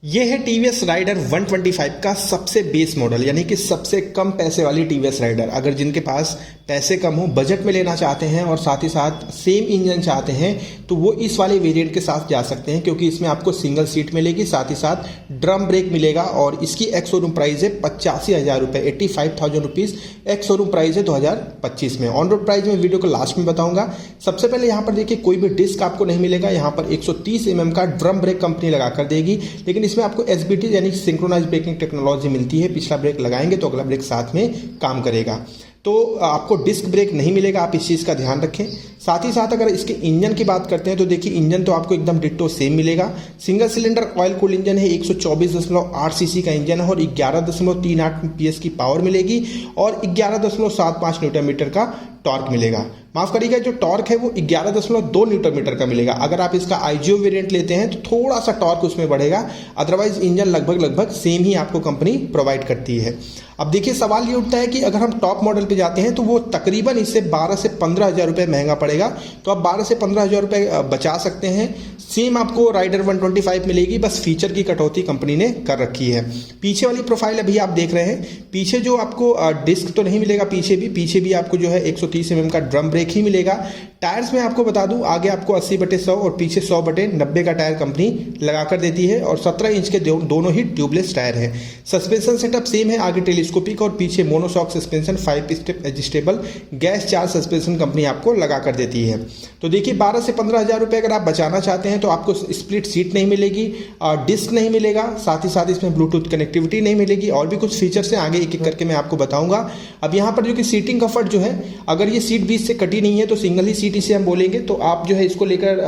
ये है TVS rider 125 का सबसे बेस मॉडल, यानी कि सबसे कम पैसे वाली टीवीएस राइडर। अगर जिनके पास पैसे कम हो, बजट में लेना चाहते हैं और साथ ही साथ सेम इंजन चाहते हैं, तो वो इस वाले वेरिएंट के साथ जा सकते हैं, क्योंकि इसमें आपको सिंगल सीट मिलेगी, साथ ही साथ ड्रम ब्रेक मिलेगा। और इसकी एक्स शोरूम प्राइस है 85,000 रुपये, 85,000 रुपीज़ एक्स शोरूम प्राइस है 2025 में। ऑन रोड प्राइस में वीडियो को लास्ट में बताऊंगा। सबसे पहले यहाँ पर देखिए, कोई भी डिस्क आपको नहीं मिलेगा। यहाँ पर 130 mm का ड्रम ब्रेक कंपनी लगा कर देगी, लेकिन इसमें आपको एसबीटी यानी सिंक्रोनाइज ब्रेकिंग टेक्नोलॉजी मिलती है। पिछला ब्रेक लगाएंगे तो अगला ब्रेक साथ में काम करेगा। तो आपको डिस्क ब्रेक नहीं मिलेगा, आप इस चीज़ का ध्यान रखें। साथ ही साथ अगर इसके इंजन की बात करते हैं तो देखिए, इंजन तो आपको एकदम डिट्टो सेम मिलेगा। Single cylinder oil cooled engine है, 124.8 सीसी का इंजन है और 11.38 PS की पावर मिलेगी और 11.75 न्यूटन मीटर का टॉर्क मिलेगा। माफ करिएगा, जो टॉर्क है वो 11.2 न्यूटन मीटर का मिलेगा। अगर आप इसका आईजीओ वेरिएंट लेते हैं तो थोड़ा सा टॉर्क उसमें बढ़ेगा, अदरवाइज इंजन लगभग सेम ही आपको कंपनी प्रोवाइड करती है। अब देखिए, सवाल ये उठता है कि अगर हम टॉप मॉडल पे जाते हैं तो वो तकरीबन इससे 12 से 15,000 रुपये महंगा पड़ेगा। तो आप 12 से 15,000 रुपये बचा सकते हैं। सेम आपको राइडर 125 मिलेगी, बस फीचर की कटौती कंपनी ने कर रखी है। पीछे वाली प्रोफाइल अभी आप देख रहे हैं, पीछे जो आपको डिस्क तो नहीं मिलेगा, पीछे भी आपको जो है 130 mm का ड्रम ब्रेक ही मिलेगा। टायर्स में आपको बता दूं, आगे आपको 80/100 और पीछे 100/90 का टायर कंपनी लगा कर देती है और 17 इंच के दोनों ही ट्यूबलेस टायर हैं। सस्पेंशन सेटअप सेम है, आगे टेलीस्कोपिक और पीछे monoshock suspension, 5 step adjustable gas charge suspension company आपको लगा कर देती है। तो देखिए, 12 से 15,000 रुपये अगर आप बचाना चाहते हैं तो आपको स्प्लिट सीट नहीं मिलेगी, डिस्क नहीं मिलेगा, साथ ही साथ इसमें ब्लूटूथ कनेक्टिविटी नहीं मिलेगी और भी कुछ फीचर्स हैं, आगे एक एक करके मैं आपको बताऊंगा। अब यहाँ पर जो कि सीटिंग कंफर्ट जो है, अगर ये सीट बीच से कटी नहीं है तो सिंगल ही सीट इसे हम बोलेंगे, तो आप जो है इसको लेकर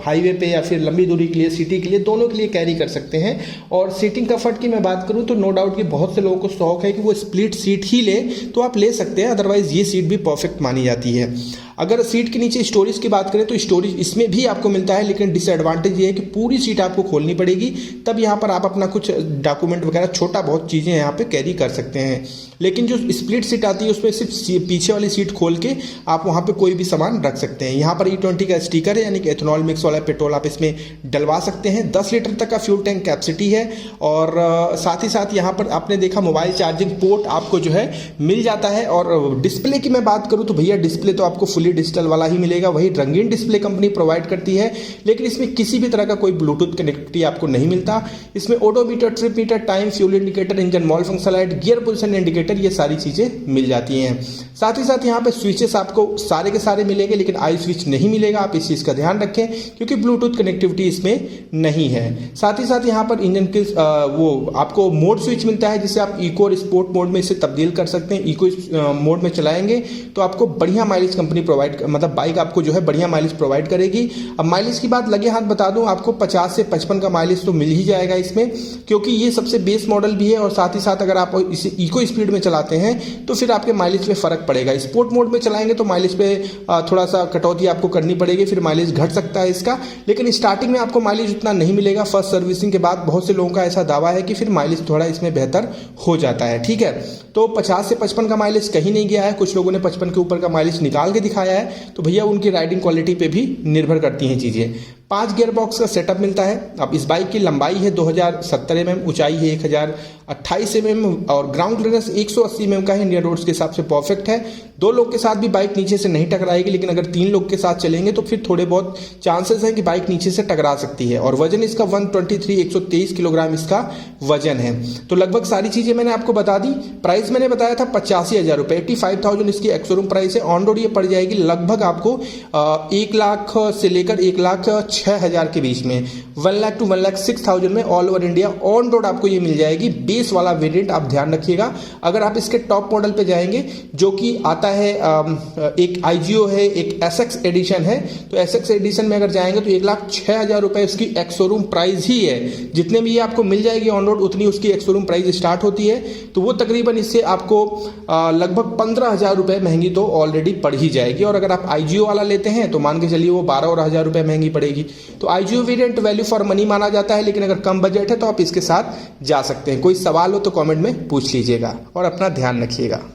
हाईवे पे या फिर लंबी दूरी के लिए, सिटी के लिए, दोनों के लिए कैरी कर सकते हैं। और सीटिंग कंफर्ट की मैं बात करूं तो नो डाउट कि बहुत से लोगों को शौक है कि वो स्प्लिट सीट ही ले, तो आप ले सकते हैं, अदरवाइज ये सीट भी परफेक्ट मानी जाती है। अगर सीट के नीचे स्टोरेज की बात करें तो स्टोरेज इसमें भी आपको मिलता है, लेकिन डिसएडवांटेज ये है कि पूरी सीट आपको खोलनी पड़ेगी, तब यहाँ पर आप अपना कुछ डॉक्यूमेंट वगैरह छोटा बहुत चीज़ें यहाँ पे कैरी कर सकते हैं। लेकिन जो स्प्लिट सीट आती है उसमें सिर्फ पीछे वाली सीट खोल के आप वहाँ पे कोई भी सामान रख सकते हैं। यहाँ पर E20 का स्टिकर है, यानी कि एथेनॉल मिक्स वाला पेट्रोल आप इसमें डलवा सकते हैं। 10 लीटर तक का फ्यूल टैंक कैपेसिटी है और साथ ही साथ यहाँ पर आपने देखा मोबाइल चार्जिंग पोर्ट आपको जो है मिल जाता है। और डिस्प्ले की मैं बात करूँ तो भैया, डिस्प्ले तो आपको फुली डिजिटल वाला ही मिलेगा, वही रंगीन डिस्प्ले कंपनी प्रोवाइड करती है, लेकिन इसमें किसी भी तरह का कोई ब्लूटूथ कनेक्टिविटी आपको नहीं मिलता। इसमें odometer, trip meter, time, fuel indicator, engine mall function light, gear position indicator, ये सारी चीजें मिल जाती हैं। साथ ही साथ यहाँ पे स्विचेस आपको सारे के सारे मिलेंगे, लेकिन आई स्विच नहीं मिलेगा, आप इस चीज का ध्यान रखें, क्योंकि ब्लूटूथ कनेक्टिविटी इसमें नहीं है। साथ ही साथ यहाँ पर इंजन के वो आपको मोड स्विच मिलता है, जिसे आप इको और स्पोर्ट मोड में इसे तब्दील कर सकते हैं। इको मोड में चलाएंगे तो आपको बढ़िया माइलेज कंपनी प्रोवाइड, मतलब बाइक आपको जो है बढ़िया माइलेज प्रोवाइड करेगी। अब माइलेज की बात लगे हाथ बता दूं, आपको 50 से 55 का माइलेज तो मिल ही जाएगा इसमें, क्योंकि ये सबसे बेस मॉडल भी है। और साथ ही साथ अगर आप इसे इको स्पीड में चलाते हैं तो फिर आपके माइलेज पे फर्क पड़ेगा। स्पोर्ट मोड में चलाएंगे तो माइलेज पे थोड़ा सा कटौती आपको करनी पड़ेगी, फिर माइलेज घट सकता है इसका, लेकिन स्टार्टिंग में आपको माइलेज उतना नहीं मिलेगा। फर्स्ट सर्विसिंग के बाद बहुत से लोगों का ऐसा दावा है कि फिर माइलेज थोड़ा इसमें बेहतर हो जाता है। ठीक है, तो 50 से 55 का माइलेज कहीं नहीं गया है, कुछ लोगों ने 55 के ऊपर का माइलेज निकाल के दिखाया है, तो भैया उनकी राइडिंग क्वालिटी पे भी निर्भर करती हैं चीज़ें। 5 गियर बॉक्स का सेटअप मिलता है। अब इस बाइक की लंबाई है 2070 mm, ऊंचाई है 1028 mm और ग्राउंड क्लियरेंस 180 mm का है। इंडियन रोड्स के हिसाब से परफेक्ट है। 2 लोग के साथ भी बाइक नीचे से नहीं टकराएगी, लेकिन अगर 3 लोग के साथ चलेंगे तो फिर थोड़े बहुत चांसेस हैं कि बाइक नीचे से टकरा सकती है। और वजन इसका 123 किलोग्राम इसका वजन है। तो लगभग सारी चीजें मैंने आपको बता दी। प्राइस मैंने बताया था 85,000 रुपये, 85,000 इसकी एक्स-शोरूम प्राइस है। ऑन रोड ये पड़ जाएगी लगभग आपको 1 लाख से लेकर 1,06,000 के बीच में, 1 लाख टू 1,06,000 में all over India on road आपको ये मिल जाएगी। बेस वाला वेरिएंट आप ध्यान रखिएगा। अगर आप इसके टॉप मॉडल पे जाएंगे, जो कि आता है एक आईजीओ है, एक एसएक्स एडिशन है, तो एसएक्स एडिशन में अगर जाएंगे तो 1,06,000 रुपये उसकी एक्स शोरूम प्राइस ही है। जितने भी ये आपको मिल जाएगी ऑन रोड, उतनी उसकी एक्स शोरूम प्राइस स्टार्ट होती है। तो वो तकरीबन इससे आपको लगभग 15,000 रुपये महंगी तो ऑलरेडी पड़ ही जाएगी। और अगर आप आईजीओ वाला लेते हैं तो मान के चलिए वो 12,000 रुपये महंगी पड़ेगी। तो IGO variant value for money माना जाता है, लेकिन अगर कम बजट है तो आप इसके साथ जा सकते हैं। कोई सवाल हो तो कमेंट में पूछ लीजिएगा और अपना ध्यान रखिएगा।